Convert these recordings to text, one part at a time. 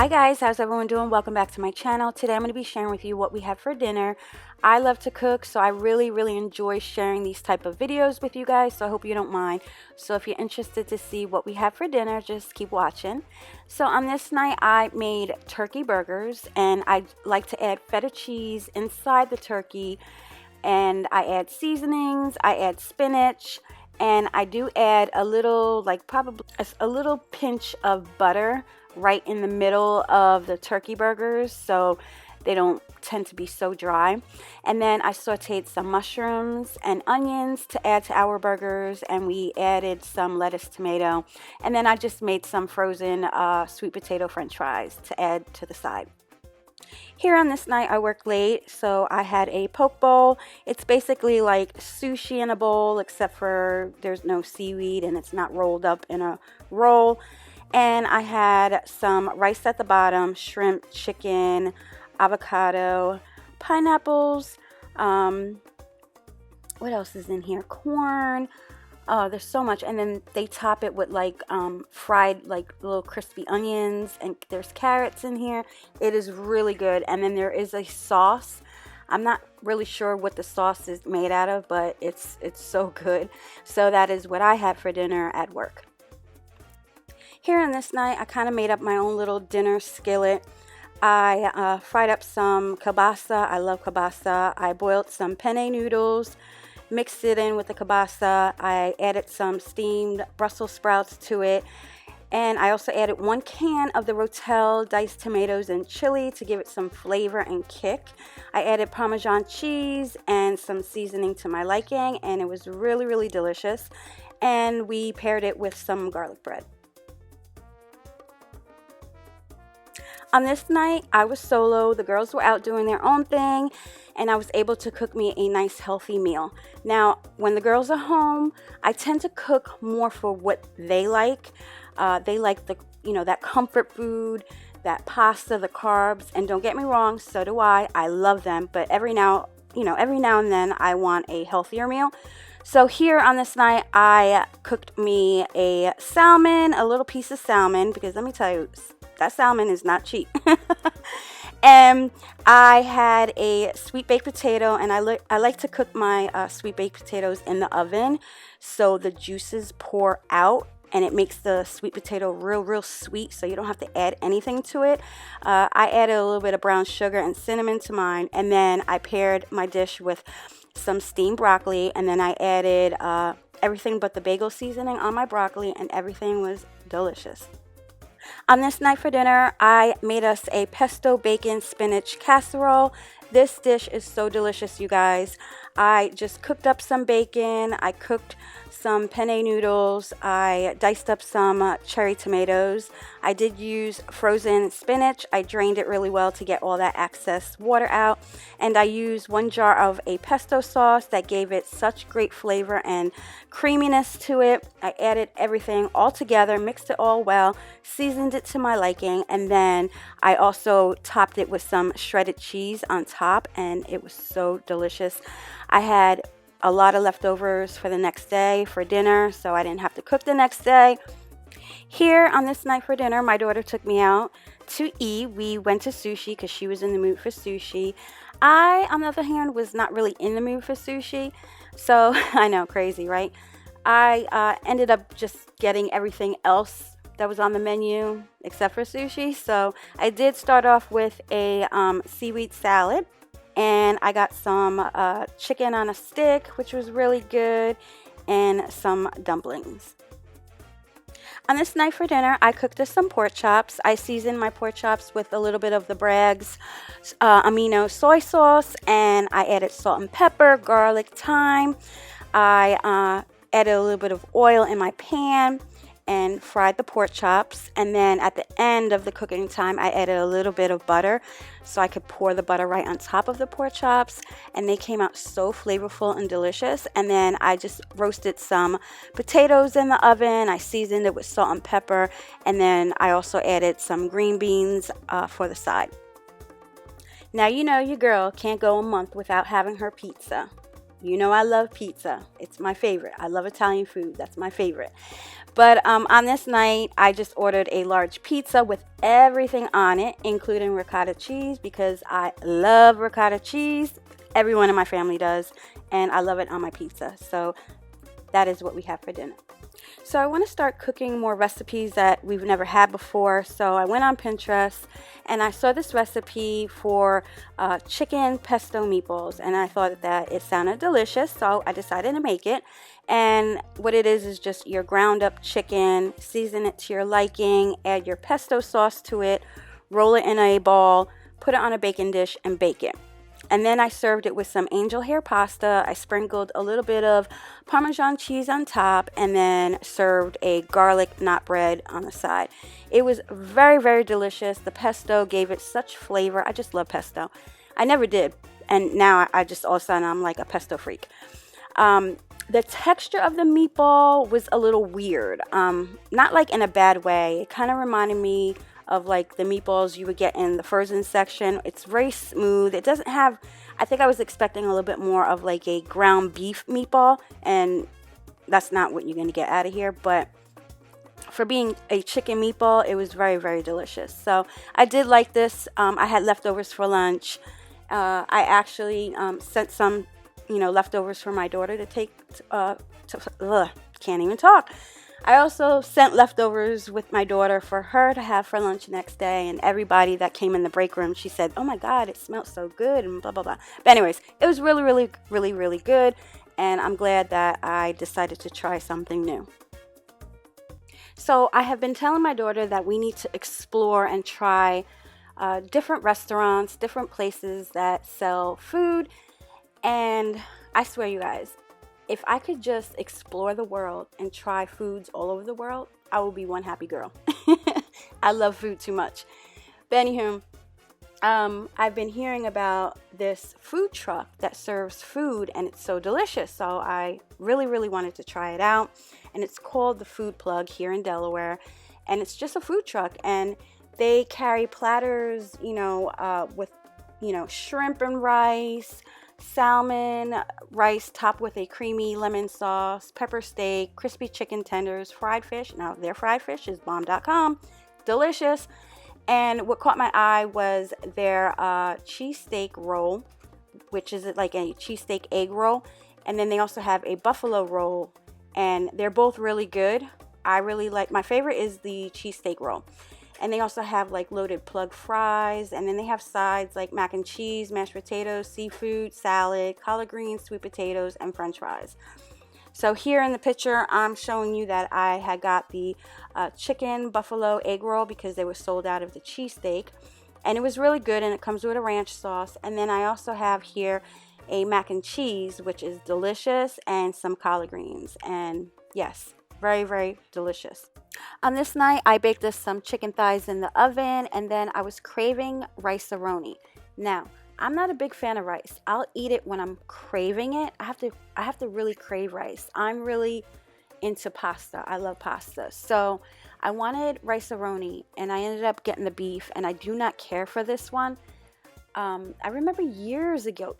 Hi guys, how's everyone doing? Welcome back to my channel. Today I'm going to be sharing with you what we have for dinner. I love to cook, so I really enjoy sharing these type of videos with you guys, so I hope you don't mind. So if you're interested to see what we have for dinner, just keep watching. So on this night I made turkey burgers, and I like to add feta cheese inside the turkey, and I add seasonings, I add spinach, and I do add a little, like probably a little pinch of butter right in the middle of the turkey burgers so they don't tend to be so dry. And then I sauteed some mushrooms and onions to add to our burgers, and we added some lettuce, tomato, and then I just made some frozen sweet potato french fries to add to the side. Here on this night I worked late, so I had a poke bowl. It's basically like sushi in a bowl, except for there's no seaweed and it's not rolled up in a roll. And I had some rice at the bottom, shrimp, chicken, avocado, pineapples. What else is in here? Corn. Oh, there's so much. And then they top it with like fried, like little crispy onions, and there's carrots in here. It is really good. And then there is a sauce. I'm not really sure what the sauce is made out of, but it's so good. So that is what I had for dinner at work. Here on this night, I kind of made up my own little dinner skillet. I fried up some kielbasa. I love kielbasa. I boiled some penne noodles, mixed it in with the kielbasa. I added some steamed Brussels sprouts to it. And I also added 1 can of the Rotel diced tomatoes and chili to give it some flavor and kick. I added Parmesan cheese and some seasoning to my liking, and it was really delicious. And we paired it with some garlic bread. On this night, I was solo. The girls were out doing their own thing, and I was able to cook me a nice healthy meal. Now, when the girls are home, I tend to cook more for what they like. They like that comfort food, that pasta, the carbs, and don't get me wrong, so do I. I love them, but every now and then I want a healthier meal. So here on this night, I cooked me a salmon, a little piece of salmon, because let me tell you, that salmon is not cheap. And I had a sweet baked potato, and I like to cook my sweet baked potatoes in the oven so the juices pour out, and it makes the sweet potato real sweet, so you don't have to add anything to it. I added a little bit of brown sugar and cinnamon to mine, and then I paired my dish with some steamed broccoli, and then I added everything but the bagel seasoning on my broccoli, and everything was delicious. On this night for dinner, I made us a pesto bacon spinach casserole. This dish is so delicious, you guys. I just cooked up some bacon. I cooked some penne noodles. I diced up some cherry tomatoes. I did use frozen spinach. I drained it really well to get all that excess water out. And I used 1 jar of a pesto sauce that gave it such great flavor and creaminess to it. I added everything all together, mixed it all well, seasoned it to my liking, and then I also topped it with some shredded cheese on top, and it was so delicious. I had a lot of leftovers for the next day for dinner, so I didn't have to cook the next day. Here on this night for dinner, my daughter took me out to eat. We went to sushi because she was in the mood for sushi. I, on the other hand, was not really in the mood for sushi, so I know, crazy, right? I ended up just getting everything else that was on the menu except for sushi. So I did start off with a seaweed salad, and I got some chicken on a stick, which was really good, and some dumplings. On this night for dinner, I cooked us some pork chops. I seasoned my pork chops with a little bit of the Bragg's amino soy sauce, and I added salt and pepper, garlic, thyme. I added a little bit of oil in my pan and fried the pork chops, and then at the end of the cooking time I added a little bit of butter so I could pour the butter right on top of the pork chops, and they came out so flavorful and delicious. And then I just roasted some potatoes in the oven. I seasoned it with salt and pepper, and then I also added some green beans for the side. Now you know your girl can't go a month without having her pizza. You know I love pizza. It's my favorite. I love Italian food. That's my favorite. But on this night, I just ordered a large pizza with everything on it, including ricotta cheese, because I love ricotta cheese. Everyone in my family does, and I love it on my pizza. So that is what we have for dinner. So I want to start cooking more recipes that we've never had before. So I went on Pinterest and I saw this recipe for chicken pesto meatballs, and I thought that it sounded delicious, so I decided to make it. And what it is just your ground up chicken, season it to your liking, add your pesto sauce to it, roll it in a ball, put it on a baking dish, and bake it. And then I served it with some angel hair pasta. I sprinkled a little bit of Parmesan cheese on top, and then served a garlic knot bread on the side. It was very, very delicious. The pesto gave it such flavor. I just love pesto. I never did. And now I just all of a sudden I'm like a pesto freak. The texture of the meatball was a little weird. Not like in a bad way. It kind of reminded me of like the meatballs you would get in the frozen section. It's very smooth. It doesn't have, I think I was expecting a little bit more of like a ground beef meatball, and that's not what you're going to get out of here. But for being a chicken meatball, it was very, very delicious. So I did like this. I had leftovers for lunch. I actually sent some, leftovers for my daughter to take. Can't even talk. I also sent leftovers with my daughter for her to have for lunch next day, and everybody that came in the break room, she said, "Oh my God, it smells so good," and blah, blah, blah. But anyways, it was really, really, really, really good, and I'm glad that I decided to try something new. So I have been telling my daughter that we need to explore and try different restaurants, different places that sell food, and I swear, you guys, if I could just explore the world and try foods all over the world, I will be one happy girl. I love food too much. But anywho, I've been hearing about this food truck that serves food, and it's so delicious. So I really, really wanted to try it out. And it's called the Food Plug here in Delaware. And it's just a food truck. And they carry platters, with, shrimp and rice, salmon, rice topped with a creamy lemon sauce, pepper steak, crispy chicken tenders, fried fish. Now, their fried fish is bomb.com. Delicious. And what caught my eye was their cheesesteak roll, which is like a cheesesteak egg roll. And then they also have a buffalo roll, and they're both really good. I really like, my favorite is the cheesesteak roll. And they also have like loaded plug fries, and then they have sides like mac and cheese, mashed potatoes, seafood, salad, collard greens, sweet potatoes, and french fries. So here in the picture, I'm showing you that I had got the chicken buffalo egg roll because they were sold out of the cheesesteak. And it was really good, and it comes with a ranch sauce. And then I also have here a mac and cheese, which is delicious, and some collard greens. And yes, very, very delicious. On this night, I baked us some chicken thighs in the oven, and then I was craving rice-a-roni. Now, I'm not a big fan of rice. I'll eat it when I'm craving it. I have to really crave rice. I'm really into pasta. I love pasta. So I wanted rice-a-roni, and I ended up getting the beef, and I do not care for this one. I remember years ago,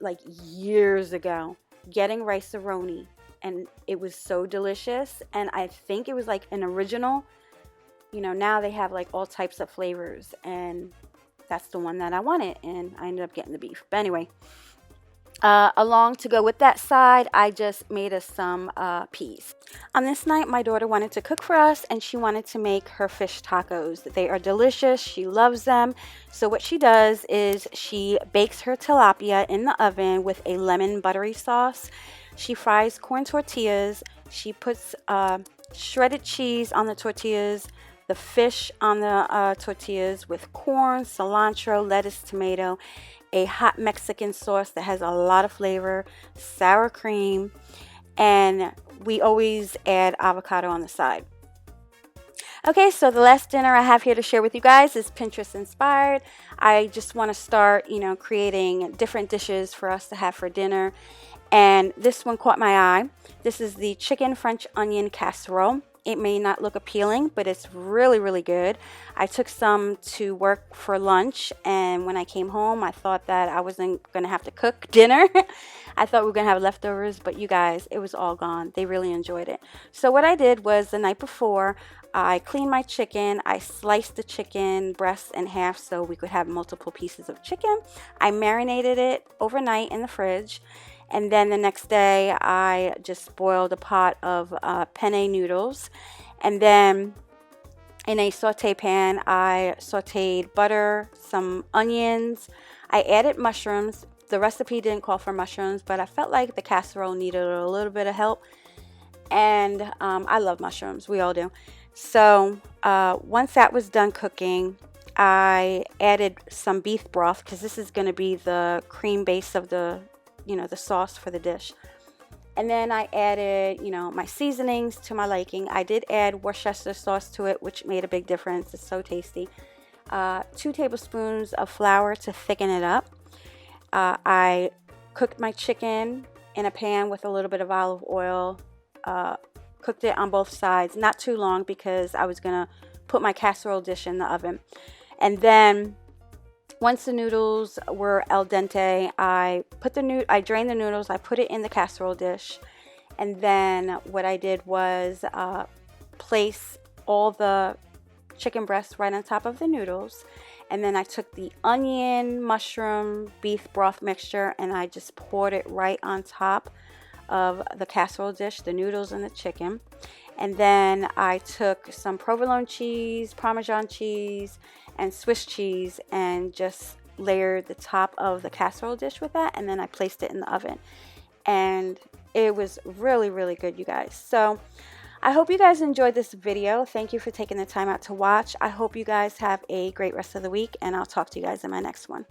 getting rice-a-roni, and it was so delicious. And I think it was like an original. Now they have like all types of flavors, and that's the one that I wanted, and I ended up getting the beef. But anyway, along to go with that side, I just made us some peas. On this night, my daughter wanted to cook for us, and she wanted to make her fish tacos. They are delicious. She loves them. So what she does is she bakes her tilapia in the oven with a lemon buttery sauce. She fries corn tortillas. She puts shredded cheese on the tortillas, the fish on the tortillas with corn, cilantro, lettuce, tomato, a hot Mexican sauce that has a lot of flavor, sour cream, and we always add avocado on the side. Okay, so the last dinner I have here to share with you guys is Pinterest inspired. I just want to start, creating different dishes for us to have for dinner. And this one caught my eye. This is the chicken French onion casserole. It may not look appealing, but it's really, really good. I took some to work for lunch, and when I came home, I thought that I wasn't going to have to cook dinner. I thought we were going to have leftovers, but you guys, it was all gone. They really enjoyed it. So what I did was the night before, I cleaned my chicken. I sliced the chicken breasts in half so we could have multiple pieces of chicken. I marinated it overnight in the fridge. And then the next day, I just boiled a pot of penne noodles. And then in a saute pan, I sauteed butter, some onions. I added mushrooms. The recipe didn't call for mushrooms, but I felt like the casserole needed a little bit of help. And I love mushrooms. We all do. So once that was done cooking, I added some beef broth because this is going to be the cream base of the sauce for the dish. And then I added, my seasonings to my liking. I did add Worcestershire sauce to it, which made a big difference. It's so tasty. 2 tablespoons of flour to thicken it up. I cooked my chicken in a pan with a little bit of olive oil. Cooked it on both sides, not too long because I was going to put my casserole dish in the oven. And then once the noodles were al dente, I drained the noodles, I put it in the casserole dish, and then what I did was place all the chicken breasts right on top of the noodles, and then I took the onion, mushroom, beef broth mixture, and I just poured it right on top of the casserole dish, the noodles and the chicken. And then I took some provolone cheese, Parmesan cheese, and Swiss cheese and just layered the top of the casserole dish with that, and then I placed it in the oven. And it was really, really good, you guys. So I hope you guys enjoyed this video. Thank you for taking the time out to watch. I hope you guys have a great rest of the week, and I'll talk to you guys in my next one.